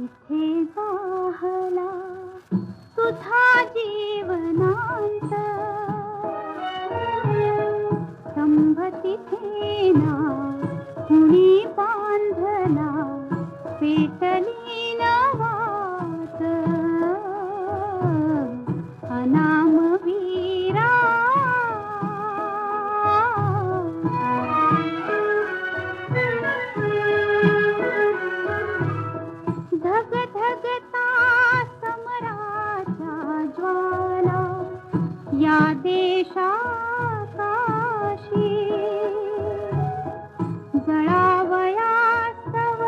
इथे जाहला तुझा जीवनांत, स्तंभ तिथे ना कुणी बांधला, पेटली नवात अनामवीरा. धग धगता समराच्या ज्वाला या देशाकाशी, जळावयास्तव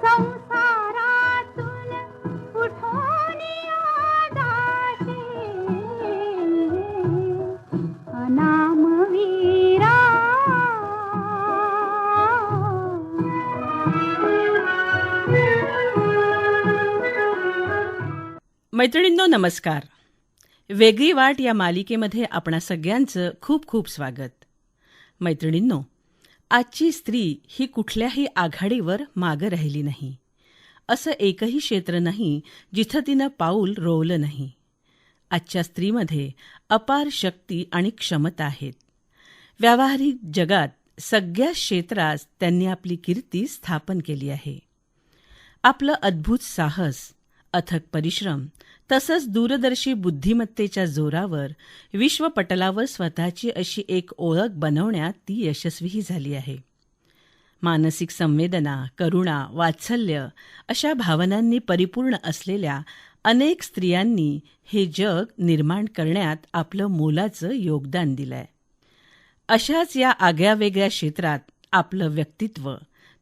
संसारातून उठून आदाशी अनामवीरा. मैत्रिणींनो नमस्कार. वेगळी वाट या मालिकेमध्ये आपणा सगळ्यांचं खूप खूप स्वागत. मैत्रिणींनो, आजची स्त्री ही कुठल्याही आघाडीवर मागं राहिली नाही. असं एकही क्षेत्र नाही जिथं तिनं पाऊल रोवलं नाही. आजच्या स्त्रीमध्ये अपार शक्ती आणि क्षमता आहेत. व्यावहारिक जगात सगळ्या क्षेत्रात त्यांनी आपली कीर्ती स्थापन केली आहे. आपलं अद्भुत साहस, अथक परिश्रम तसंच दूरदर्शी बुद्धिमत्तेच्या जोरावर विश्वपटलावर स्वतःची अशी एक ओळख बनवण्यात ती यशस्वीही झाली आहे. मानसिक संवेदना, करुणा, वात्सल्य अशा भावनांनी परिपूर्ण असलेल्या अनेक स्त्रियांनी हे जग निर्माण करण्यात आपलं मोलाचं योगदान दिलंय. अशाच या आगळ्यावेगळ्या क्षेत्रात आपलं व्यक्तित्व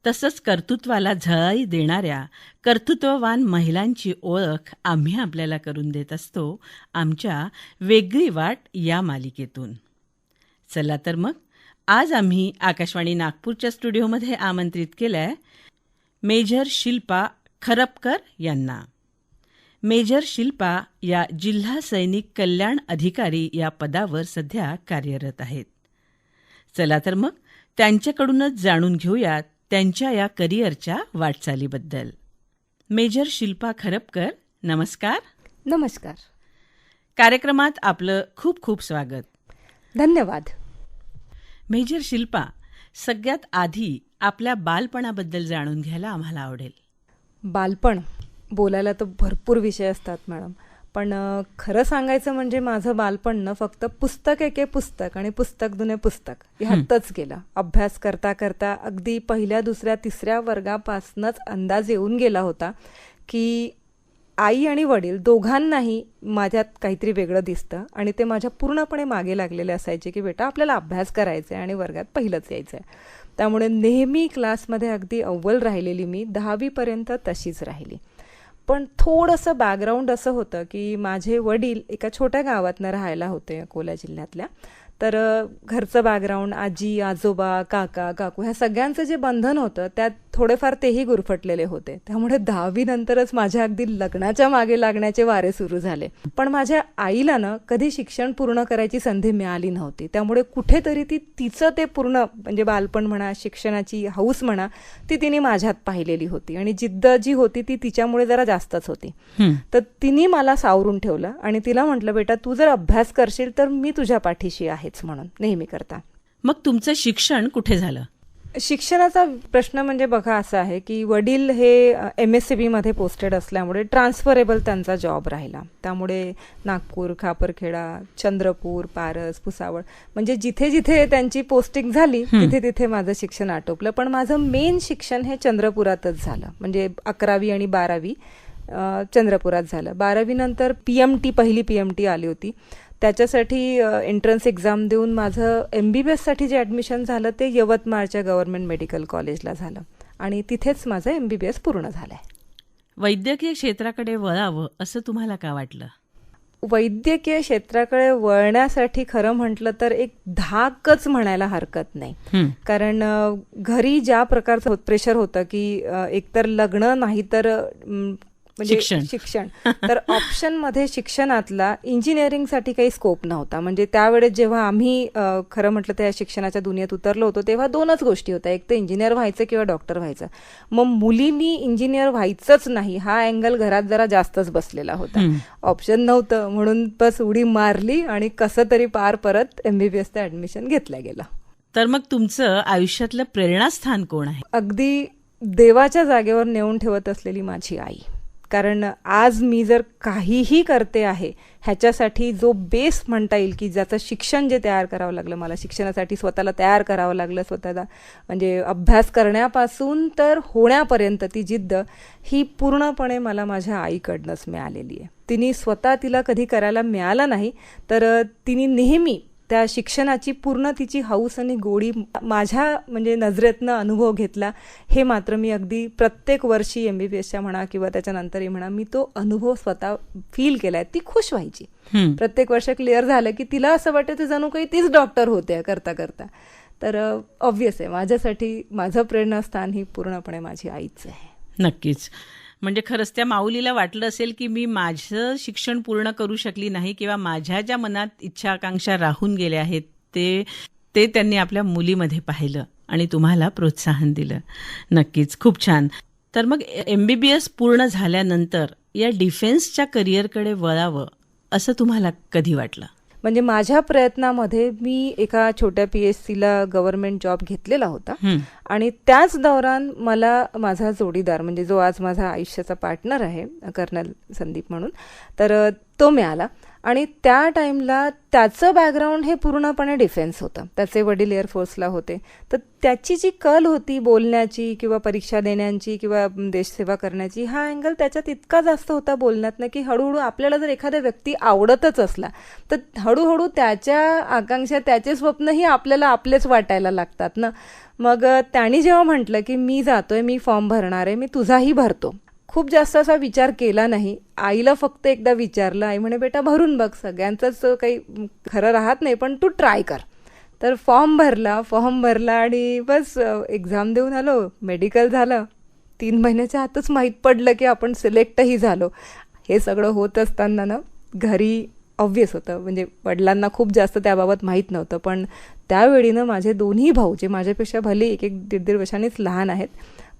तसंच कर्तृत्वाला झळाळी देणाऱ्या कर्तृत्ववान महिलांची ओळख आम्ही आपल्याला करून देत असतो आमच्या वेगळी वाट या मालिकेतून. चला तर मग आज आम्ही आकाशवाणी नागपूरच्या स्टुडिओमध्ये आमंत्रित केलंय मेजर शिल्पा खरपकर यांना. मेजर शिल्पा या जिल्हा सैनिक कल्याण अधिकारी या पदावर सध्या कार्यरत आहेत. चला तर मग त्यांच्याकडूनच जाणून घेऊयात त्यांच्या या करिअरच्या वाटचालीबद्दल. मेजर शिल्पा खरपकर, नमस्कार. नमस्कार. कार्यक्रमात आपलं खूप खूप स्वागत. धन्यवाद. मेजर शिल्पा, सगळ्यात आधी आपल्या बालपणाबद्दल जाणून घ्यायला आम्हाला आवडेल. बालपण बोलायला तर भरपूर विषय असतात मॅडम, पण खरं सांगायचं म्हणजे माझं बालपण न फक्त पुस्तक एके पुस्तक आणि पुस्तक दुने पुस्तक ह्यातच गेलं. अभ्यास करता करता अगदी पहिल्या, दुसऱ्या, तिसऱ्या वर्गापासूनच अंदाज येऊन गेला होता की आई आणि वडील दोघांनाही माझ्यात काहीतरी वेगळं दिसतं आणि ते माझ्या पूर्णपणे मागे लागलेले असायचे की बेटा आपल्याला अभ्यास करायचा आहे आणि वर्गात पहिलंच यायचं आहे. त्यामुळे नेहमी क्लासमध्ये अगदी अव्वल राहिलेली मी 10वीपर्यंत तशीच राहिली. पण थोडंसं बॅकग्राऊंड असं होतं की माझे वडील एका छोट्या गावातनं राहायला होते अकोला जिल्ह्यातल्या. तर घरचं बॅकग्राऊंड, आजी, आजोबा, काका, काकू ह्या सगळ्यांचं जे बंधन होतं त्यात थोडेफार तेही गुरफटलेले होते. त्यामुळे 10वी नंतरच माझ्या अगदी लग्नाच्या मागे लागण्याचे वारे सुरू झाले. पण माझ्या आईला ना कधी शिक्षण पूर्ण करायची संधी मिळाली नव्हती. त्यामुळे कुठेतरी तिचं ते पूर्ण म्हणजे बालपण म्हणा, शिक्षणाची हौस म्हणा, ती तिने माझ्यात पाहिलेली होती आणि जिद्द जी होती ती तिच्यामुळे जरा जास्तच होती. तर तिने मला सावरून ठेवलं आणि तिला म्हटलं बेटा तू जर अभ्यास करशील तर मी तुझ्या पाठीशी आहेच म्हणून नेहमी करता. मग तुमचं शिक्षण कुठे झालं? शिक्षणाचा प्रश्न म्हणजे बघा असा आहे की वडील हे MSCB मध्ये पोस्टेड असल्यामुळे ट्रान्सफरेबल त्यांचा जॉब राहिला. त्यामुळे नागपूर, खापरखेडा, चंद्रपूर, पारस, भुसावळ म्हणजे जिथे जिथे त्यांची पोस्टिंग झाली तिथे तिथे माझं शिक्षण आटोपलं. पण माझं मेन शिक्षण हे चंद्रपुरातच झालं. म्हणजे 11वी आणि 12वी चंद्रपुरात झालं. 12वी नंतर PMT, पहिली PMT आली होती. त्याच्यासाठी एंट्रन्स एक्झाम देऊन माझं MBBSसाठी जे ॲडमिशन झालं ते यवतमाळच्या गव्हर्नमेंट मेडिकल कॉलेजला झालं आणि तिथेच माझं MBBS पूर्ण झालं आहे. वैद्यकीय क्षेत्राकडे वळावं असं तुम्हाला का वाटलं? वैद्यकीय क्षेत्राकडे वळण्यासाठी खरं म्हटलं तर एक धाकच म्हणायला हरकत नाही. कारण घरी ज्या प्रकारचं प्रेशर होतं की एकतर लग्न नाही तर म्हणजे शिक्षण. शिक्षण तर ऑप्शन मध्ये शिक्षणातला इंजिनिअरिंगसाठी काही स्कोप नव्हता. म्हणजे त्यावेळेस जेव्हा आम्ही खरं म्हटलं त्या शिक्षणाच्या दुनियेत उतरलो होतो तेव्हा दोनच गोष्टी होत्या, एक तर इंजिनियर व्हायचं किंवा डॉक्टर व्हायचं. मग मुलींनी इंजिनियर व्हायचंच नाही हा अँगल घरात जरा जास्तच बसलेला होता. ऑप्शन नव्हतं म्हणून बस उडी मारली आणि कसं तरी पार परत MBBSचं ऍडमिशन घेतलं गेलं. तर मग तुमचं आयुष्यातलं प्रेरणास्थान कोण आहे? अगदी देवाच्या जागेवर नेऊन ठेवत असलेली माझी आई. कारण आज मी जर काहीही करते आहे ह्याच्यासाठी जो बेस म्हणता येईल की ज्याचं शिक्षण जे तयार करावं लागलं, मला शिक्षणासाठी स्वतःला तयार करावं लागलं, स्वतःला म्हणजे अभ्यास करण्यापासून तर होण्यापर्यंत ती जिद्द ही पूर्णपणे मला माझ्या आईकडनंच मिळालेली आहे. तिने स्वतः तिला कधी करायला मिळालं नाही तर तिने नेहमी त्या शिक्षणाची पूर्ण तिची हौस आणि गोडी माझ्या म्हणजे नजरेतनं अनुभव घेतला. हे मात्र मी अगदी प्रत्येक वर्षी MBBSच्या म्हणा किंवा त्याच्यानंतरही म्हणा मी तो अनुभव स्वतः फील केलाय. ती खुश व्हायची. प्रत्येक वर्ष क्लिअर झालं की तिला असं वाटतं जणू काही तीच डॉक्टर होते करता करता. तर ऑब्व्हियस आहे माझ्यासाठी माझं प्रेरणास्थान ही पूर्णपणे माझी आईच आहे. नक्कीच. म्हणजे खरंच त्या माऊलीला वाटलं असेल की मी माझं शिक्षण पूर्ण करू शकली नाही किंवा माझ्या ज्या मनात इच्छा आकांक्षा राहून गेल्या आहेत ते त्यांनी आपल्या मुलीमध्ये पाहिलं आणि तुम्हाला प्रोत्साहन दिलं. नक्कीच, खूप छान. तर मग MBBS पूर्ण झाल्यानंतर या डिफेन्सच्या करिअरकडे वळावं असं तुम्हाला कधी वाटलं? म्हणजे माझ्या प्रयत्नामध्ये मी एका छोट्या PSCला गव्हर्नमेंट जॉब घेतलेला होता आणि त्याच दौरान मला माझा जोडीदार म्हणजे जो आज माझा आयुष्याचा पार्टनर आहे कर्नल संदीप म्हणून, तर तो मिळाला. आणि त्या टाइमला त्याचं बॅकग्राऊंड हे पूर्णपणे डिफेन्स होतं. त्याचे वडील एअरफोर्सला होते. तर त्याची जी कल होती बोलण्याची किंवा परीक्षा देण्याची किंवा देशसेवा करण्याची हा अँगल त्याच्यात इतका जास्त होता बोलण्यातनं की हळूहळू आपल्याला जर एखादा व्यक्ती आवडतच असला तर हळूहळू त्याच्या आकांक्षा त्याचे स्वप्नही आपल्याला आपलेच वाटायला लागतात ना. मग त्यांनी जेव्हा म्हटलं की मी जातोय, मी फॉर्म भरणार आहे, मी तुझाही भरतो, खूप जास्त असा विचार केला नाही. आईला फक्त एकदा विचारलं. आई म्हणे बेटा भरून बघ, सगळ्यांचंच काही खरं राहत नाही पण तू ट्राय कर. तर फॉर्म भरला आणि बस एक्झाम देऊन आलो. मेडिकल झालं. 3 महिन्याच्या आतच माहीत पडलं की आपण सिलेक्टही झालो. हे सगळं होत असताना ना घरी ऑब्व्हियस होतं म्हणजे वडिलांना खूप जास्त त्याबाबत माहीत नव्हतं. पण त्यावेळीनं माझे दोन्ही भाऊ जे माझ्यापेक्षा भले 1-1.5 वर्षांनीच लहान आहेत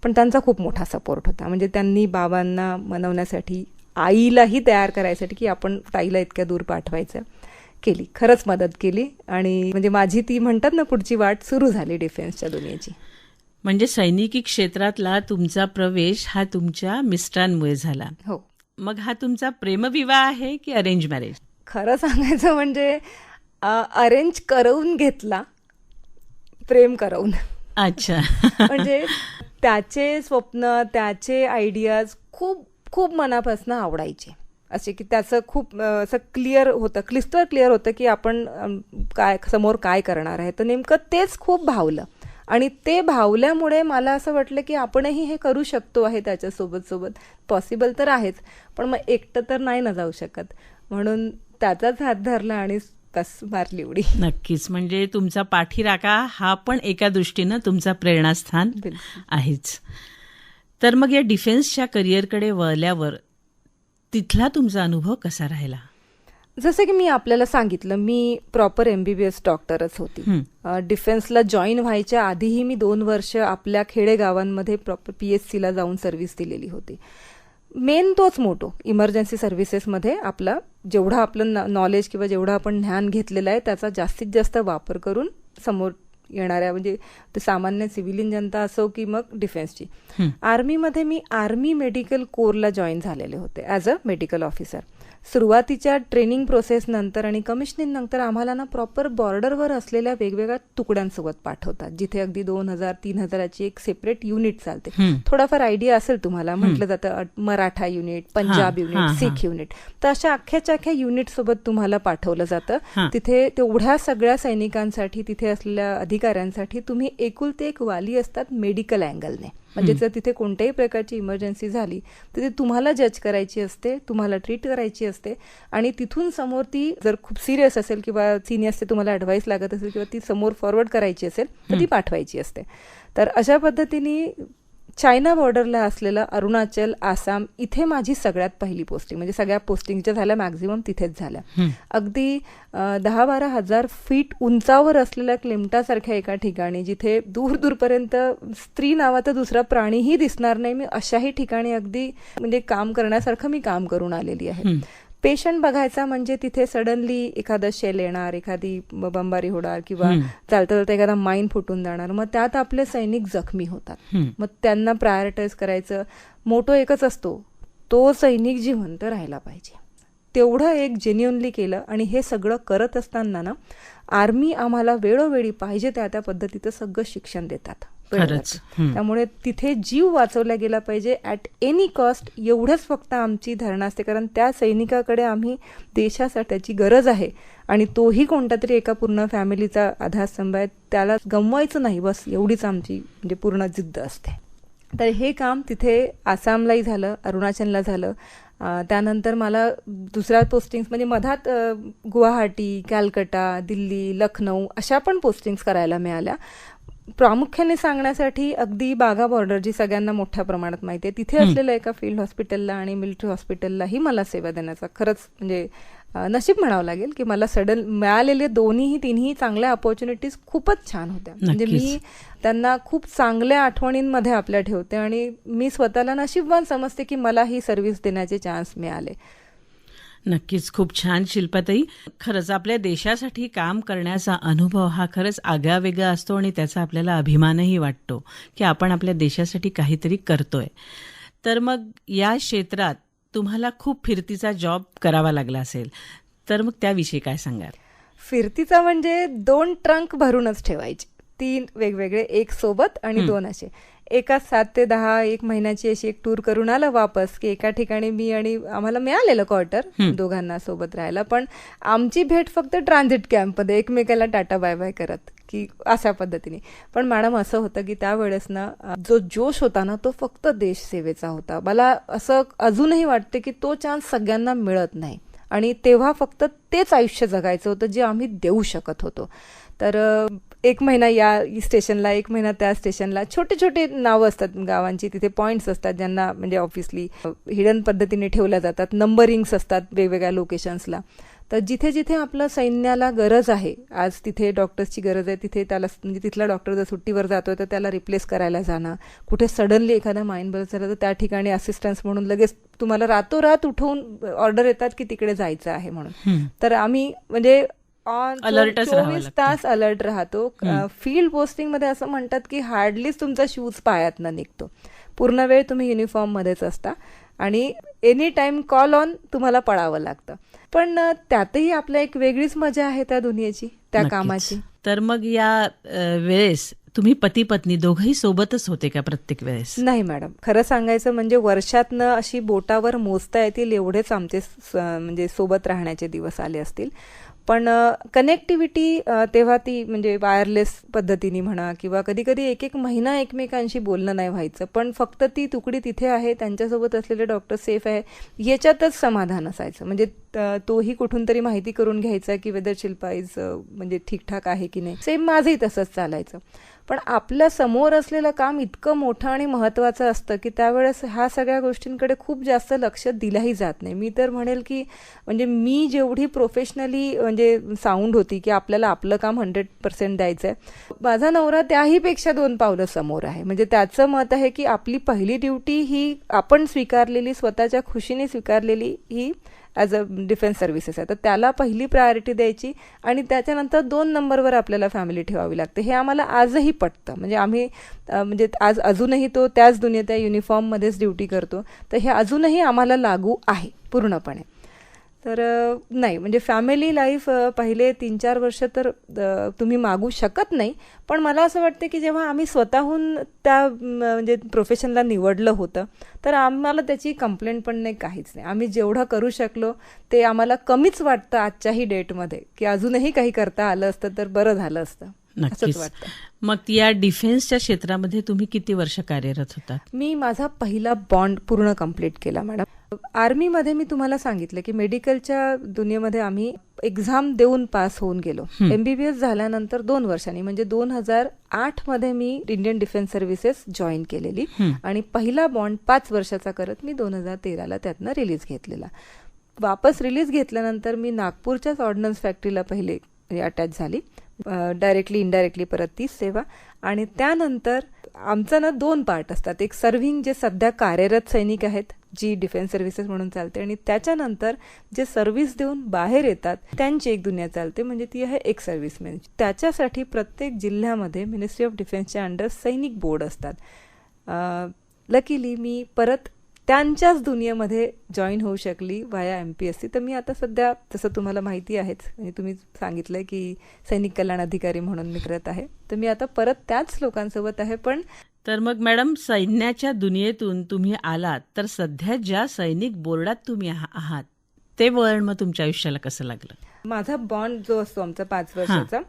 पण त्यांचा खूप मोठा सपोर्ट होता. म्हणजे त्यांनी बाबांना मनवण्यासाठी आईलाही तयार करायसाठी की आपण ताईला इतक्या दूर पाठवायचं केली. खरंच मदत केली आणि म्हणजे माझी ती म्हणतात ना पुढची वाट सुरू झाली डिफेन्सच्या दुनियेची. म्हणजे सैनिकी क्षेत्रातला तुमचा प्रवेश हा तुमच्या मिस्टरांमुळे झाला. हो. मग हा तुमचा प्रेमविवाह आहे की अरेंज मॅरेज? खरं सांगायचं म्हणजे अरेंज करून घेतला, प्रेम करून. अच्छा. म्हणजे त्याचे स्वप्न त्याचे आयडियाज खूप खूप मनापासून आवडायचे असे की त्याचं खूप असं क्लिअर होतं, क्लिस्टर क्लिअर होतं की आपण काय समोर काय करणार आहे. तर नेमकं तेच खूप भावलं आणि ते भावल्यामुळे मला असं वाटलं की आपणही हे करू शकतो आहे त्याच्यासोबत. पॉसिबल तर आहेच पण मग एकटं तर नाही ना जाऊ शकत. म्हणून त्याचाच हात धरला आणि बस मारली उडी. नक्कीच. म्हणजे तुमचा पाठीराखा हा पण एका दृष्टीनं तुमचा प्रेरणास्थान आहेच. तर मग या डिफेन्सच्या करिअरकडे वळल्यावर तिथला तुमचा अनुभव कसा राहिला? जसं की मी आपल्याला सांगितलं मी प्रॉपर MBBS डॉक्टरच होती. डिफेन्सला जॉईन व्हायच्या आधीही मी 2 वर्ष आपल्या खेडेगावांमध्ये प्रॉपर PSCला जाऊन सर्व्हिस दिलेली होती. मेन तोच मोटो इमर्जन्सी सर्व्हिसेसमध्ये आपला जेवढा आपलं नॉलेज किंवा जेवढं आपण ज्ञान घेतलेलं आहे त्याचा जास्तीत जास्त वापर करून समोर येणाऱ्या म्हणजे ते सामान्य सिव्हिलियन जनता असो की मग डिफेन्सची. आर्मीमध्ये मी आर्मी मेडिकल कोरला जॉईन झालेले होते ॲज अ मेडिकल ऑफिसर. सुरुवातीच्या ट्रेनिंग प्रोसेस नंतर आणि कमिशनिंग नंतर आम्हाला ना प्रॉपर बॉर्डरवर असलेल्या वेगवेगळ्या तुकड्यांसोबत पाठवतात जिथे अगदी 2000-3000ची एक सेपरेट युनिट चालते. थोडाफार आयडिया असेल तुम्हाला. म्हटलं जातं Maratha unit, Punjab unit, Sikh unit. तर अशा अख्ख्याच्या अख्ख्या युनिट सोबत तुम्हाला पाठवलं जातं. तिथे तेवढ्या सगळ्या सैनिकांसाठी तिथे असलेल्या अधिकाऱ्यांसाठी तुम्ही एकुलते एक वाली असतात मेडिकल अँगलने. म्हणजे जर तिथे कोणत्याही प्रकारची इमर्जन्सी झाली तर ती तुम्हाला जज करायची असते, तुम्हाला ट्रीट करायची असते आणि तिथून समोर ती जर खूप सिरियस असेल किंवा सिनियर्सचे तुम्हाला ॲडवाईस लागत असेल किंवा ती समोर फॉरवर्ड करायची असेल तर ती पाठवायची असते. तर अशा पद्धतीने चायना बॉर्डरला असलेलं अरुणाचल, आसाम इथे माझी सगळ्यात पहिली पोस्टिंग, म्हणजे सगळ्या पोस्टिंगच्या झाल्या मॅक्झिमम तिथेच झाल्या. अगदी 10-12 हजार फीट उंचावर असलेल्या क्लिमटासारख्या एका ठिकाणी, जिथे दूर दूरपर्यंत स्त्री नावाचा दुसरा प्राणीही दिसणार नाही, मी अशाही ठिकाणी अगदी म्हणजे काम करण्यासारखं मी काम करून आलेली आहे. पेशंट बघायचा म्हणजे तिथे सडनली एखादा शेल येणार, एखादी बंबारी होणार किंवा चालता चालता एखादा माईन फुटून जाणार, मग त्यात आपले सैनिक जखमी होतात. मग त्यांना प्रायोरिटाईज करायचं. मोटो एकच असतो, तो सैनिक जिवंत राहायला पाहिजे. तेवढं एक जेन्युअनली केलं. आणि हे सगळं करत असताना ना आर्मी आम्हाला वेळोवेळी पाहिजे त्या पद्धतीचं सगळं शिक्षण देतात. त्यामुळे तिथे जीव वाचवला गेला पाहिजे ॲट एनी कॉस्ट, एवढंच फक्त आमची धारणा असते. कारण त्या सैनिकाकडे आम्ही देशासाठीची गरज आहे आणि तोही कोणता तरी एका पूर्ण फॅमिलीचा आधारस्तंभ आहे, त्याला गमवायचं नाही, बस एवढीच आमची म्हणजे पूर्ण जिद्द असते. तर हे काम तिथे आसामलाही झालं, अरुणाचलला झालं. त्यानंतर मला दुसऱ्या पोस्टिंग्स म्हणजे मधात गुवाहाटी, कॅलकटा, दिल्ली, लखनौ अशा पण पोस्टिंग्स करायला मिळाल्या. प्रामुख्याने सांगण्यासाठी अगदी बाघा बॉर्डर, जी सगळ्यांना मोठ्या प्रमाणात माहिती आहे, तिथे असलेल्या एका फील्ड हॉस्पिटलला आणि मिलिटरी हॉस्पिटललाही मला सेवा देण्याचा खरंच म्हणजे नशीब म्हणावं लागेल की मला सडन मिळालेले तिन्ही चांगल्या ऑपॉर्च्युनिटीज खूपच छान होत्या. म्हणजे मी त्यांना खूप चांगल्या आठवणींमध्ये आपल्या ठेवते आणि मी स्वतःला नशीबवान समजते की मला ही सर्व्हिस देण्याचे चान्स मिळाले. नक्कीच, खूप छान शिल्पाताई. खरंच आपल्या देशासाठी काम करण्याचा अनुभव हा खरंच आगळावेगळा असतो आणि त्याचा आपल्याला अभिमानही वाटतो की आपण आपल्या देशासाठी काहीतरी करतोय. तर मग या क्षेत्रात तुम्हाला खूप फिरतीचा जॉब करावा लागला असेल, तर मग त्याविषयी काय सांगाल? फिरतीचा म्हणजे 2 ट्रंक भरूनच ठेवायचे, 3 वेगवेगळे, एक सोबत आणि 2 असे. एका 7 ते 10 एक महिन्याची अशी एक टूर करून आलं वापस, की एका ठिकाणी मी आणि आम्हाला मिळालेलं क्वार्टर दोघांना सोबत राहायला, पण आमची भेट फक्त ट्रान्झिट कॅम्पमध्ये एकमेकाला टाटा बाय बाय करत की अशा पद्धतीने. पण मॅडम असं होतं की त्यावेळेस ना जो जोश होता ना तो फक्त देशसेवेचा होता. मला असं अजूनही वाटते की तो चान्स सगळ्यांना मिळत नाही आणि तेव्हा फक्त तेच आयुष्य जगायचं होतं जे आम्ही देऊ शकत होतो. तर 1 महिना या स्टेशनला, 1 महिना त्या स्टेशनला, छोटे छोटे नावं असतात गावांची, तिथे पॉईंट्स असतात ज्यांना म्हणजे ऑब्व्हियसली हिडन पद्धतीने ठेवल्या जातात, नंबरिंग्स असतात वेगवेगळ्या लोकेशन्सला. तर जिथे जिथे आपलं सैन्याला गरज आहे, आज तिथे डॉक्टर्सची गरज आहे, तिथे त्याला म्हणजे तिथला डॉक्टर जर सुट्टीवर जातोय तर त्याला रिप्लेस करायला जाणं, कुठे सडनली एखादा माईन बस्ट झाला तर त्या ठिकाणी असिस्टन्स म्हणून लगेच तुम्हाला रातोरात उठवून ऑर्डर येतात की तिकडे जायचं आहे म्हणून. तर आम्ही म्हणजे 24 तास अलर्ट राहतो. फील्ड पोस्टिंग मध्ये असं म्हणतात की हार्डलीच तुमचा शूज पायातनं निघतो. पूर्ण वेळ तुम्ही युनिफॉर्म मध्येच असता आणि एनी टाइम कॉल ऑन तुम्हाला पळावं लागतं. पण त्यातही आपल्या एक वेगळीच मजा आहे त्या दुनियेची, त्या कामाची. तर मग या वेळेस तुम्ही पती पत्नी दोघंही सोबतच होते का प्रत्येक वेळेस? नाही मॅडम, खरं सांगायचं म्हणजे वर्षातनं अशी बोटावर मोजता येतील एवढेच आमचे म्हणजे सोबत राहण्याचे दिवस आले असतील. पण कनेक्टिव्हिटी तेव्हा ती म्हणजे वायरलेस पद्धतीने म्हणा किंवा कधी कधी 1-1 महिना एकमेकांशी बोलणं नाही व्हायचं, पण फक्त ती तुकडी तिथे आहे, त्यांच्यासोबत असलेले डॉक्टर सेफ आहे याच्यातच समाधान असायचं. म्हणजे तोही कुठून तरी माहिती करून घ्यायचा की वेदर शिल्पा इज म्हणजे ठीकठाक आहे की नाही. सेम माझंही तसंच चालायचं. पण आपल्या समोर असलेलं काम इतकं मोठं आणि महत्त्वाचं असतं की त्यावेळेस ह्या सगळ्या गोष्टींकडे खूप जास्त लक्ष दिलंही जात नाही. मी तर म्हणेल की म्हणजे मी जेवढी प्रोफेशनली म्हणजे साऊंड होती की आपल्याला आपलं काम 100% द्यायचं आहे, माझा नवरा त्याही पेक्षा 2 पावलं समोर आहे. म्हणजे त्याचं मत आहे की आपली पहिली ड्युटी ही आपण स्वीकारलेली, स्वतःच्या खुशीने स्वीकारलेली ही ॲज अ डिफेन्स सर्व्हिसेस आहे, तर त्याला पहिली प्रायोरिटी द्यायची आणि त्याच्यानंतर 2 नंबरवर आपल्याला फॅमिली ठेवावी लागते. हे आम्हाला आजही पटतं. म्हणजे आम्ही म्हणजे आज अजूनही तो त्याच दुनियेत त्या युनिफॉर्ममध्येच ड्युटी करतो, तर हे अजूनही आम्हाला लागू आहे पूर्णपणे. तर नाही म्हणजे फॅमिली लाईफ पहिले 3-4 वर्ष तर तुम्ही मागू शकत नाही. पण मला असं वाटतं की जेव्हा आम्ही स्वतःहून त्या म्हणजे प्रोफेशनला निवडलं होतं तर आम्हाला त्याची कंप्लेंट पण नाही, काहीच नाही. आम्ही जेवढं करू शकलो ते आम्हाला कमीच वाटतं आजच्याही डेटमध्ये, की अजूनही काही करता आलं असतं तर बरं झालं असतं. नक्कीच. वाटतं. मग या डिफेन्सच्या क्षेत्रामध्ये तुम्ही किती वर्ष कार्यरत होता? मी माझा पहिला बॉन्ड पूर्ण कंप्लीट केला मॅडम. आर्मीमध्ये मी तुम्हाला सांगितलं की मेडिकलच्या दुनियेमध्ये आम्ही एक्झाम देऊन पास होऊन गेलो. MBBS झाल्यानंतर 2 वर्षांनी म्हणजे 2008 मध्ये मी इंडियन डिफेन्स सर्व्हिसेस जॉईन केलेली आणि पहिला बॉन्ड 5 वर्षाचा करत मी 2013ला त्यातनं रिलीज घेतलेला. वापस रिलीज घेतल्यानंतर मी नागपूरच्याच ऑर्डनन्स फॅक्टरीला पहिले अटॅच झाली. डायरेक्टली इनडायरेक्टली परत तीच सेवा. आणि त्यानंतर आमचं ना 2 पार्ट असतात. एक सर्व्हिंग जे सध्या कार्यरत सैनिक आहेत जी डिफेन्स सर्व्हिसेस म्हणून चालते आणि त्याच्यानंतर जे सर्व्हिस देऊन बाहेर येतात त्यांची एक दुनिया चालते म्हणजे ती आहे एक सर्व्हिसमॅन. त्याच्यासाठी प्रत्येक जिल्ह्यामध्ये मिनिस्ट्री ऑफ डिफेन्सच्या अंडर सैनिक बोर्ड असतात. लकीली मी परत त्यांच्याच दुनियेमध्ये जॉईन होऊ शकली वाया MPSC. तर मी आता सध्या जसं तुम्हाला माहिती आहेच म्हणजे तुम्ही सांगितलंय की सैनिक कल्याण अधिकारी म्हणून मी करत आहे. तर मी आता परत त्याच लोकांसोबत आहे. पण तर मग मॅडम सैन्याच्या दुनियेतून तुम्ही आलात तर सध्या ज्या सैनिक बोर्डात तुम्ही आहात ते वळण मग तुमच्या आयुष्याला कसं लागलं? माझा बॉन्ड जो असतो आमचा 5 वर्षाचा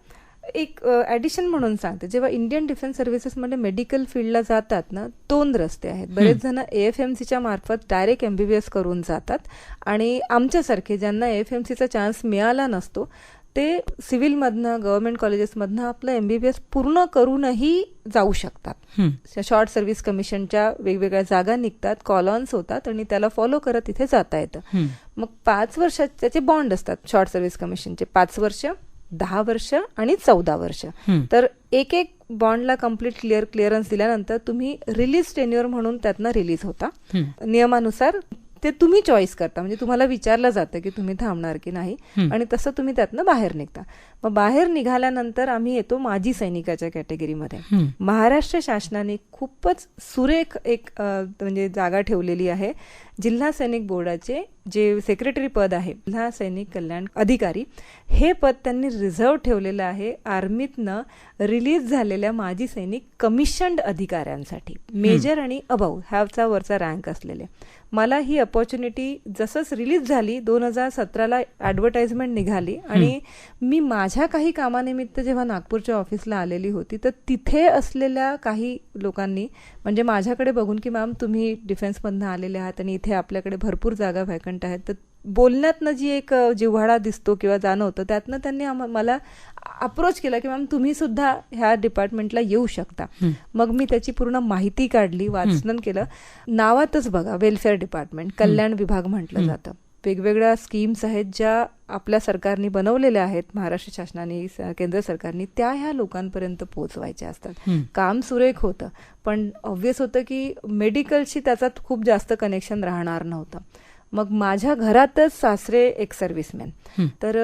एक ॲडिशन म्हणून सांगते. जेव्हा इंडियन डिफेन्स सर्व्हिसेसमध्ये मेडिकल फील्डला जातात ना 2 रस्ते आहेत. बरेच जण AFMCच्या मार्फत डायरेक्ट MBBS करून जातात आणि आमच्यासारखे ज्यांना AFMCचा चान्स मिळाला नसतो ते सिव्हिलमधनं गव्हर्नमेंट कॉलेजेसमधनं आपलं MBBS पूर्ण करूनही जाऊ शकतात. शॉर्ट सर्व्हिस कमिशनच्या वेगवेगळ्या जागा निघतात, कॉलॉन्स होतात आणि त्याला फॉलो करत इथे जाता येतं. मग 5 वर्षाचे त्याचे बॉन्ड असतात शॉर्ट सर्व्हिस कमिशनचे. 5 वर्ष, 10 वर्ष आणि 14 वर्ष. तर एक बॉन्डला कम्प्लीट क्लिअरन्स दिल्यानंतर तुम्ही रिलीज टेन्युअर म्हणून त्यातनं रिलीज होता. नियमानुसार ते तुम्ही चॉईस करता म्हणजे तुम्हाला विचारलं जातं की तुम्ही थांबणार की नाही आणि तसं तुम्ही त्यातनं बाहेर निघता. मग बाहेर निघाल्यानंतर आम्ही येतो माजी सैनिकाच्या कॅटेगरीमध्ये. महाराष्ट्र शासनाने खूपच सुरेख एक म्हणजे जागा ठेवलेली आहे. जिल्हा सैनिक बोर्डाचे जे सेक्रेटरी पद आहे जिल्हा सैनिक कल्याण अधिकारी हे पद त्यांनी रिझर्व्ह ठेवलेलं आहे आर्मीतनं रिलीज झालेल्या माजी सैनिक कमिशन्ड अधिकाऱ्यांसाठी. मेजर आणि अबाव ह्याचा वरचा रँक असलेले. मला ही अपॉर्च्युनिटी जसंच रिलीज झाली 2017ला ॲडव्हर्टाइजमेंट निघाली आणि मी माझ्या काही कामानिमित्त जेव्हा नागपूरच्या ऑफिसला आलेली होती तर तिथे असलेल्या काही लोकांनी म्हणजे माझ्याकडे बघून की मॅम तुम्ही डिफेन्समधनं आलेले आहात आणि इथे आपल्याकडे भरपूर जागा व्हॅकंट आहेत तर बोलण्यातनं जी एक जिव्हाळा दिसतो किंवा जाणवतं त्यातनं त्यांनी मला अप्रोच केला की मॅम तुम्ही सुद्धा ह्या डिपार्टमेंटला येऊ शकता. मग मी त्याची पूर्ण माहिती काढली, वाचन केलं. नावातच बघा वेलफेअर डिपार्टमेंट, कल्याण विभाग म्हटलं जातं. वेगवेगळ्या स्कीम्स आहेत ज्या आपल्या सरकारने बनवलेल्या आहेत, महाराष्ट्र शासनाने केंद्र सरकारने, त्या ह्या लोकांपर्यंत पोहोचवायच्या असतात. काम सुरेख होतं पण ऑब्व्हियस होतं की मेडिकलशी त्याच्यात खूप जास्त कनेक्शन राहणार नव्हतं. मग माझ्या घरातच सासरे एक सर्व्हिसमॅन. तर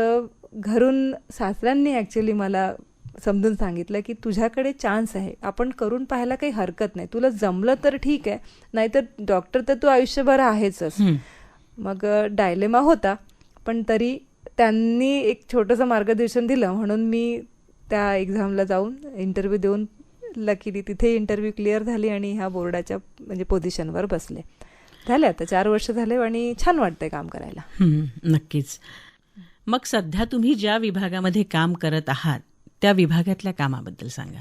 घरून सासऱ्यांनी ॲक्च्युली मला समजून सांगितलं की तुझ्याकडे चान्स आहे, आपण करून पाहायला काही हरकत नाही, तुला जमलं तर ठीक आहे, नाहीतर डॉक्टर तर तू आयुष्यभर आहेच. मग डायलेमा होता पण तरी त्यांनी एक छोटंसं मार्गदर्शन दिलं म्हणून मी त्या एक्झामला जाऊन इंटरव्ह्यू देऊन लकीली तिथे इंटरव्ह्यू क्लिअर झाली आणि ह्या बोर्डाच्या म्हणजे पोझिशनवर बसले. झाले आता 4 वर्ष झाले आणि छान वाटतंय काम करायला. नक्कीच. मग सध्या तुम्ही ज्या विभागामध्ये काम करत आहात त्या विभागातल्या कामाबद्दल सांगा.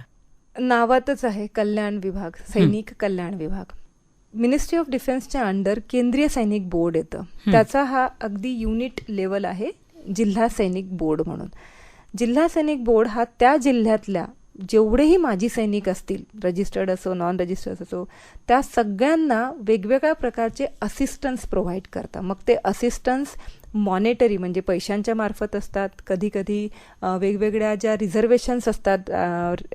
नावातच आहे कल्याण विभाग, सैनिक कल्याण विभाग. मिनिस्ट्री ऑफ डिफेन्सच्या अंडर केंद्रीय सैनिक बोर्ड येतं. त्याचा हा अगदी युनिट लेवल आहे जिल्हा सैनिक बोर्ड म्हणून. जिल्हा सैनिक बोर्ड हा त्या जिल्ह्यातल्या जेवढेही माजी सैनिक असतील, रजिस्टर्ड असो नॉन रजिस्टर्ड असो, त्या सगळ्यांना वेगवेगळ्या प्रकारचे असिस्टन्स प्रोव्हाइड करतात. मग ते असिस्टन्स मॉनेटरी म्हणजे पैशांच्या मार्फत असतात, कधी कधी वेगवेगळ्या ज्या रिझर्वेशन्स असतात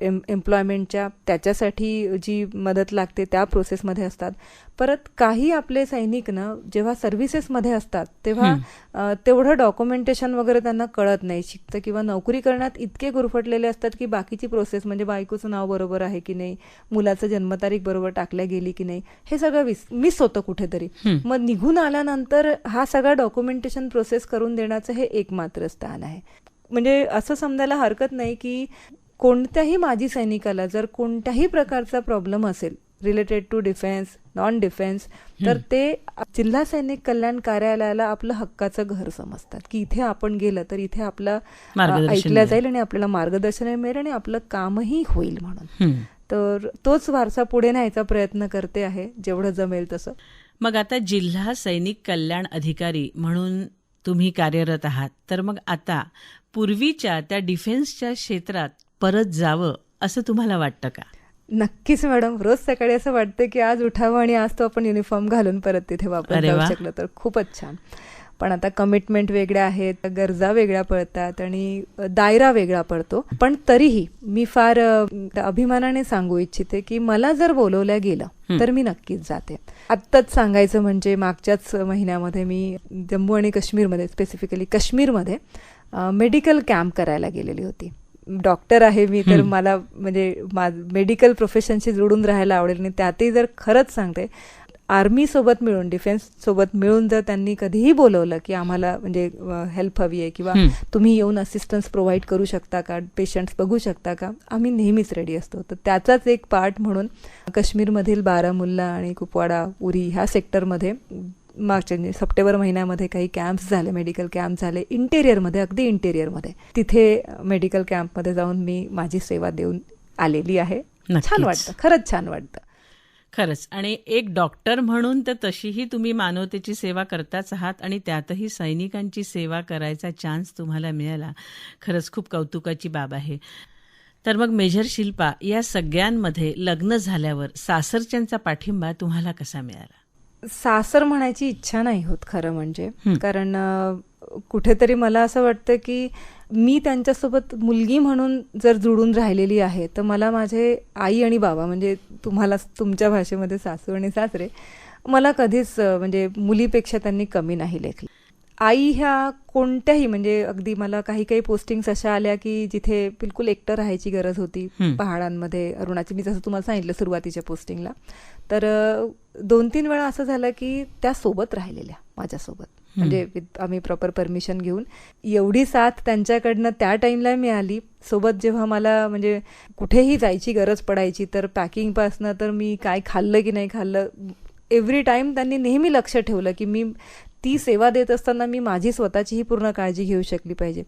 एम्प्लॉयमेंटच्या त्याच्यासाठी जी मदत लागते त्या प्रोसेसमध्ये असतात. परत काही आपले सैनिक ना जेव्हा सर्व्हिसेसमध्ये असतात तेव्हा तेवढं डॉक्युमेंटेशन वगैरे त्यांना कळत नाही, शिकतं किंवा नोकरी करण्यात इतके गुरफटलेले असतात की बाकीची प्रोसेस म्हणजे बायकोचं नाव बरोबर आहे की नाही, मुलाचं जन्मतारीख बरोबर टाकल्या गेली की नाही, हे सगळं मिस होतं कुठेतरी. मग निघून आल्यानंतर हा सगळा डॉक्युमेंटेशन प्रोसेस करून देण्याचं हे एकमात्र स्थान आहे. म्हणजे असं समजायला हरकत नाही की कोणत्याही माजी सैनिकाला जर कोणत्याही प्रकारचा प्रॉब्लेम असेल related to defence, non defence, तर ते जिल्हा सैनिक कल्याण कार्यालयाला आपलं हक्काचं घर समजतात, की इथे आपण गेलं तर इथे आपलं ऐकलं जाईल आणि आपल्याला मार्गदर्शन मिळेल आणि आपलं कामही होईल म्हणून. तर तोच वारसा पुढे न्यायचा प्रयत्न करते आहे जेवढं जमेल तसं. मग आता जिल्हा सैनिक कल्याण अधिकारी म्हणून तुम्ही कार्यरत आहात, तर मग आता पूर्वीच्या त्या डिफेन्सच्या क्षेत्रात परत जावं असं तुम्हाला वाटतं का? नक्कीच मॅडम. रोज सकाळी असं वाटतं की आज उठावं आणि आज तो आपण युनिफॉर्म घालून परत तिथे वापस जाऊ शकलो तर खूपच छान. पण आता कमिटमेंट वेगळ्या आहेत, गरजा वेगळ्या पडतात आणि दायरा वेगळा पडतो. पण तरीही मी फार अभिमानाने सांगू इच्छिते की मला जर बोलवलं गेलं तर मी नक्कीच जाते. आत्ताच सांगायचं म्हणजे मागच्याच महिन्यामध्ये मी जम्मू आणि काश्मीरमध्ये, स्पेसिफिकली काश्मीरमध्ये मेडिकल कॅम्प करायला गेलेली होती. डॉक्टर आहे मी, तर मला म्हणजे मेडिकल प्रोफेशनशी जोडून राहायला आवडेल. आणि त्यातही जर खरंच सांगते, आर्मी सोबत मिळून, डिफेन्स सोबत मिळून जर त्यांनी कधीही बोलवलं की आम्हाला म्हणजे हेल्प हवी आहे किंवा तुम्ही येऊन असिस्टन्स प्रोव्हाइड करू शकता का, पेशंट्स बघू शकता का, आम्ही नेहमीच रेडी असतो. तर त्याचाच एक पार्ट म्हणून काश्मीरमधील बारामुल्ला आणि कुपवाडा, उरी ह्या सेक्टरमध्ये मार्च सप्टेंबर महिन्यामध्ये काही कॅम्प्स झाले, मेडिकल कॅम्प झाले इंटेरियरमध्ये, अगदी इंटेरियरमध्ये. तिथे मेडिकल कॅम्पमध्ये जाऊन मी माझी सेवा देऊन आलेली आहे. छान वाटतं, खरंच छान वाटतं. खरंच. आणि एक डॉक्टर म्हणून तर तशीही तुम्ही मानवतेची सेवा करताच आहात आणि त्यातही सैनिकांची सेवा करायचा चान्स तुम्हाला मिळाला. खरंच खूप कौतुकाची बाब आहे. तर मग मेजर शिल्पा, या सगळ्यांमध्ये लग्न झाल्यावर सासरच्यांचा पाठिंबा तुम्हाला कसा मिळाला? सासर म्हणायची इच्छा नाही होत खरं म्हणजे, कारण कुठेतरी मला असं वाटतं की मी त्यांच्यासोबत मुलगी म्हणून जर जुळून राहिलेली आहे, तर मला माझे आई आणि बाबा, म्हणजे तुम्हाला तुमच्या भाषेमध्ये सासू आणि सासरे, मला कधीच म्हणजे मुलीपेक्षा त्यांनी कमी नाही लेखली. आई ह्या कोणत्याही, म्हणजे अगदी मला काही काही पोस्टिंग्स अशा आल्या की जिथे बिलकुल एकटं राहायची गरज होती, पहाडांमध्ये, अरुणाचल, मी जसं तुम्हाला सांगितलं सुरुवातीच्या पोस्टिंगला, तर 2-3 वेळा असं झालं की त्या सोबत राहिलेल्या माझ्यासोबत, म्हणजे आम्ही प्रॉपर परमिशन घेऊन. एवढी साथ त्यांच्याकडनं त्या टाईमला मिळाली. सोबत जेव्हा मला म्हणजे कुठेही जायची गरज पडायची, तर पॅकिंगपासनं तर मी काय खाल्लं की नाही खाल्लं, एव्हरी टाईम त्यांनी नेहमी लक्ष ठेवलं की मी ती सेवा देत असताना मी माझी स्वतःचीही पूर्ण काळजी घेऊ शकली पाहिजे.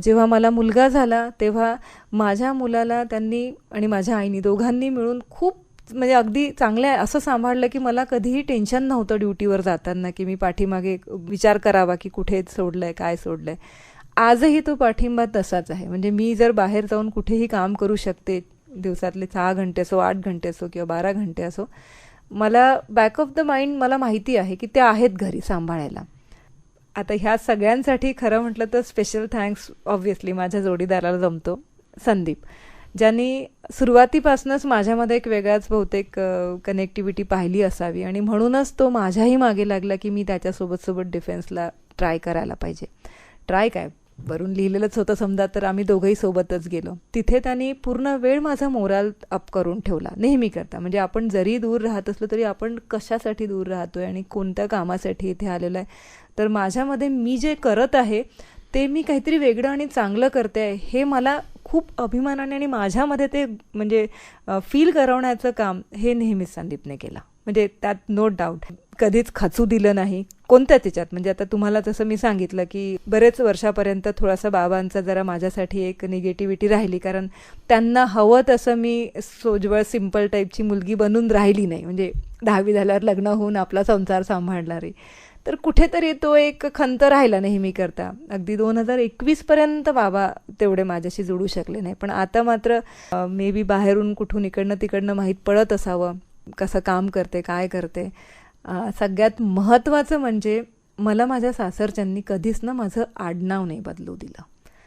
जेव्हा मला मुलगा झाला तेव्हा माझ्या मुलाला त्यांनी आणि माझ्या आईनी दोघांनी मिळून खूप म्हणजे अगदी चांगल्या असं सांभाळलं की मला कधीही टेन्शन नव्हतं ड्युटीवर जाताना की मी पाठीमागे विचार करावा की कुठे सोडलंय, काय सोडलंय. आजही तो पाठिंबा तसाच आहे. म्हणजे मी जर बाहेर जाऊन कुठेही काम करू शकते, दिवसातले 6 घंटे असो, 8 घंटे असो किंवा 12 घंटे असो, मला बॅक ऑफ द माइंड मला माहिती आहे की ते आहेत घरी सांभाळायला. आता ह्या सगळ्यांसाठी खरं म्हटलं तर स्पेशल थँक्स ऑब्व्हियसली माझ्या जोडीदाराला जमतो, संदीप, ज्यांनी सुरुवातीपासूनच माझ्यामध्ये एक वेगळाच बहुतेक कनेक्टिव्हिटी पाहिली असावी आणि म्हणूनच तो माझ्याही मागे लागला की मी त्याच्यासोबत डिफेन्सला ट्राय करायला पाहिजे. ट्राय काय, वरून लिहिलेलंच होतं समजा, तर आम्ही दोघंही सोबतच गेलो. तिथे त्यांनी पूर्ण वेळ माझा मोराल अप करून ठेवला, नेहमी करता. म्हणजे आपण जरी दूर राहत असलो तरी आपण कशासाठी दूर राहतोय आणि कोणत्या कामासाठी इथे आलेलो आहे, तर माझ्यामध्ये मी जे करत आहे ते मी काहीतरी वेगळं आणि चांगलं करते आहे हे मला खूप अभिमानाने आणि माझ्यामध्ये ते म्हणजे फील करवण्याचं काम हे नेहमीच संदीपने केलं. म्हणजे त्यात नो डाऊट. कधीच खचू दिलं नाही कोणत्याच त्याच्यात. म्हणजे आता तुम्हाला जसं मी सांगितलं की बरेच वर्षापर्यंत थोडासा बाबांचा जरा माझ्यासाठी एक निगेटिव्हिटी राहिली, कारण त्यांना हवं तसं मी सोजवळ सिम्पल टाईपची मुलगी बनून राहिली नाही. म्हणजे 10वी झाल्यावर लग्न होऊन आपला संसार सांभाळणारी, तर कुठेतरी तो एक खंत राहिला नेहमी करता. अगदी 2021 पर्यंत बाबा तेवढे माझ्याशी जोडू शकले नाही. पण आता मात्र मे बी बाहेरून कुठून इकडनं तिकडनं माहीत पडत असावं कसं काम करते, काय करते. सगळ्यात महत्त्वाचं म्हणजे मला माझ्या सासरच्यांनी कधीच ना माझं आडनाव नाही बदलू दिलं,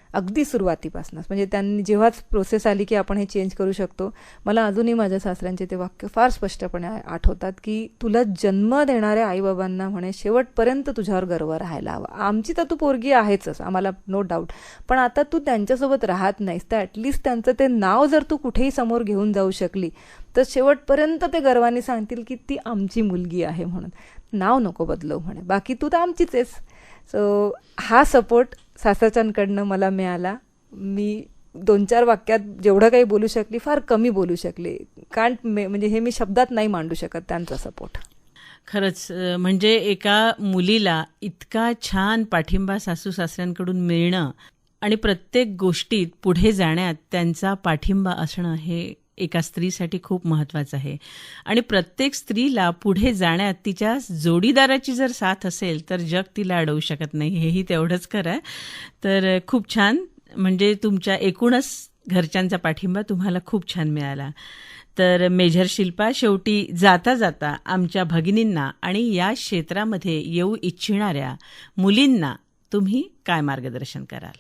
अगदी सुरुवातीपासूनच. म्हणजे त्यांनी जेव्हाच प्रोसेस आली की आपण हे चेंज करू शकतो, मला अजूनही माझ्या सासऱ्यांचे ते वाक्य फार स्पष्टपणे आठवतात की तुला जन्म देणाऱ्या आईबाबांना म्हणे शेवटपर्यंत तुझ्यावर गर्व राहायला हवा. आमची तर तू पोरगी आहेच आम्हाला नो डाऊट, पण आता तू त्यांच्यासोबत राहत नाहीस तर ॲटलिस्ट त्यांचं ते नाव जर तू कुठेही समोर घेऊन जाऊ शकली तर शेवटपर्यंत ते गर्वाने सांगतील की ती आमची मुलगी आहे म्हणून. नाव नको बदलव म्हणे, बाकी तू तर आमचीच आहेस. सो हा सपोर्ट सासरच्यांकडनं मला मिळाला. मी 2-4 वाक्यात जेवढं काही बोलू शकली फार कमी बोलू शकली. म्हणजे हे मी शब्दात नाही मांडू शकत त्यांचा सपोर्ट. खरंच म्हणजे एका मुलीला इतका छान पाठिंबा सासू सासऱ्यांकडून मिळणं आणि प्रत्येक गोष्टीत पुढे जाण्यात त्यांचा पाठिंबा असणं हे एका स्त्रीसाठी खूप महत्त्वाचं आहे. आणि प्रत्येक स्त्रीला पुढे जाण्यात तिच्या जोडीदाराची जर साथ असेल तर जग तिला अडवू शकत नाही, हेही तेवढंच खरं आहे. तर खूप छान, म्हणजे तुमच्या एकूणच घरच्यांचा पाठिंबा तुम्हाला खूप छान मिळाला. तर मेजर शिल्पा, शेवटी जाता जाता आमच्या भगिनींना आणि या क्षेत्रामध्ये येऊ इच्छिणाऱ्या मुलींना तुम्ही काय मार्गदर्शन कराल?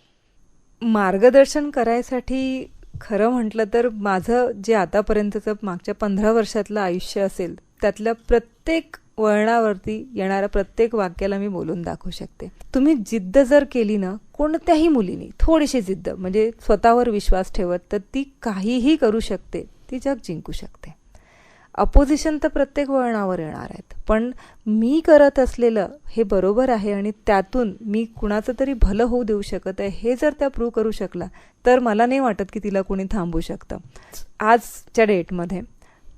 मार्गदर्शन करायसाठी खरं म्हटलं तर माझं जे आतापर्यंतचं मागच्या 15 वर्षातलं आयुष्य असेल त्यातल्या प्रत्येक वळणावरती येणाऱ्या प्रत्येक वाक्याला मी बोलून दाखवू शकते. तुम्ही जिद्द जर केली ना, कोणत्याही मुलीनी थोडीशी जिद्द, म्हणजे स्वतःवर विश्वास ठेवत, तर ती काहीही करू शकते, ती जग जिंकू शकते. अपोजिशन तर प्रत्येक वळणावर येणार आहेत, पण मी करत असलेलं हे बरोबर आहे आणि त्यातून मी कुणाचं तरी भलं होऊ देऊ शकत आहे, हे जर त्या प्रूव्ह करू शकला तर मला नाही वाटत की तिला कोणी थांबवू शकतं. आजच्या डेटमध्ये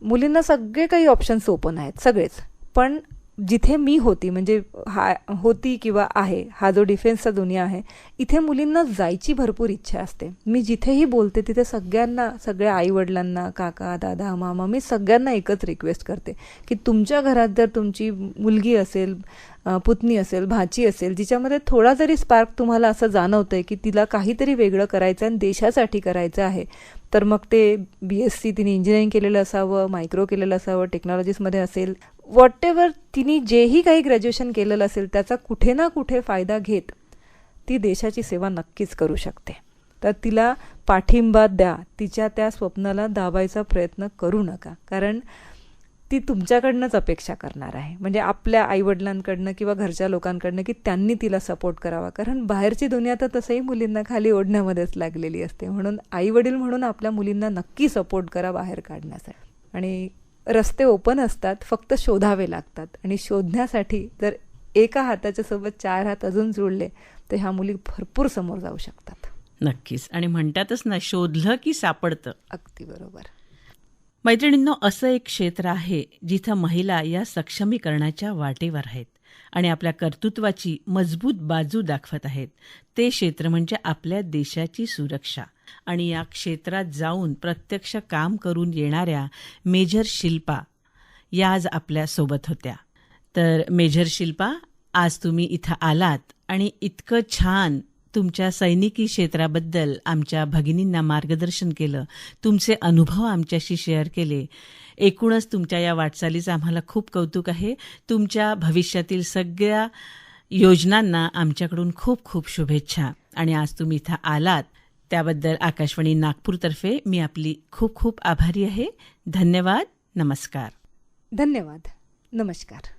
मुलींना सगळे काही ऑप्शन्स ओपन आहेत, सगळेच. पण जिथे मी होती, म्हणजे होती किंवा आहे, हा जो डिफेन्सचा दुनिया आहे, इथे मुलींना जायची भरपूर इच्छा असते. मी जिथेही बोलते तिथे सगळ्यांना, सगळ्या आईवडिलांना, काका, दादा, मामा, मी सगळ्यांना एकच रिक्वेस्ट करते की तुमच्या घरात जर तुमची मुलगी असेल, पुतणी असेल, भाची असेल, जिच्यामध्ये थोडा जरी स्पार्क तुम्हाला असं जाणवतंय की तिला काहीतरी वेगळं करायचं आणि देशासाठी करायचं आहे, तर मग ते BSc तिने इंजिनिअरिंग केलेलं असावं, मायक्रो केलेलं असावं, टेक्नॉलॉजीजमध्ये असेल, व्हॉटेवर तिने जेही काही ग्रॅज्युएशन केलेलं असेल त्याचा कुठे ना कुठे फायदा घेत ती देशाची सेवा नक्कीच करू शकते. तर तिला पाठिंबा द्या, तिच्या त्या स्वप्नाला दाबायचा प्रयत्न करू नका, कारण ती तुमच्याकडनंच अपेक्षा करणार आहे, म्हणजे आपल्या आईवडिलांकडनं किंवा घरच्या लोकांकडनं, की त्यांनी तिला सपोर्ट करावा. कारण बाहेरची दुनिया तर तसंही मुलींना खाली ओढण्यामध्येच लागलेली असते. म्हणून आईवडील म्हणून आपल्या मुलींना नक्की सपोर्ट करा बाहेर काढण्यासाठी. आणि रस्ते ओपन असतात, फक्त शोधावे लागतात. आणि शोधण्यासाठी जर एका हाताच्या सोबत 4 हात अजून जोडले तर ह्या मुली भरपूर समोर जाऊ शकतात. नक्कीच. आणि म्हणतातच ना, शोधलं की सापडतं. अगदी बरोबर. मैत्रिणींनो, असं एक क्षेत्र आहे जिथं महिला या सक्षमीकरणाच्या वाटेवर आहेत आणि आपल्या कर्तृत्वाची मजबूत बाजू दाखवत आहेत. ते क्षेत्र म्हणजे आपल्या देशाची सुरक्षा. आणि या क्षेत्रात जाऊन प्रत्यक्ष काम करून येणाऱ्या मेजर शिल्पा या आज आपल्यासोबत होत्या. तर मेजर शिल्पा, आज तुम्ही इथं आलात आणि इतकं छान तुमच्या सैनिकी क्षेत्राबद्दल आमच्या भगिनींना मार्गदर्शन केलं, तुमचे अनुभव आमच्याशी शेअर केले. एकूणच तुमच्या या वाटचालीचं आम्हाला खूप कौतुक आहे. तुमच्या भविष्यातील सगळ्या योजनांना आमच्याकडून खूप खूप शुभेच्छा. आणि आज तुम्ही इथं आलात त्याबद्दल आकाशवाणी नागपूरतर्फे मी आपली खूप खूप आभारी आहे. धन्यवाद. नमस्कार. धन्यवाद. नमस्कार.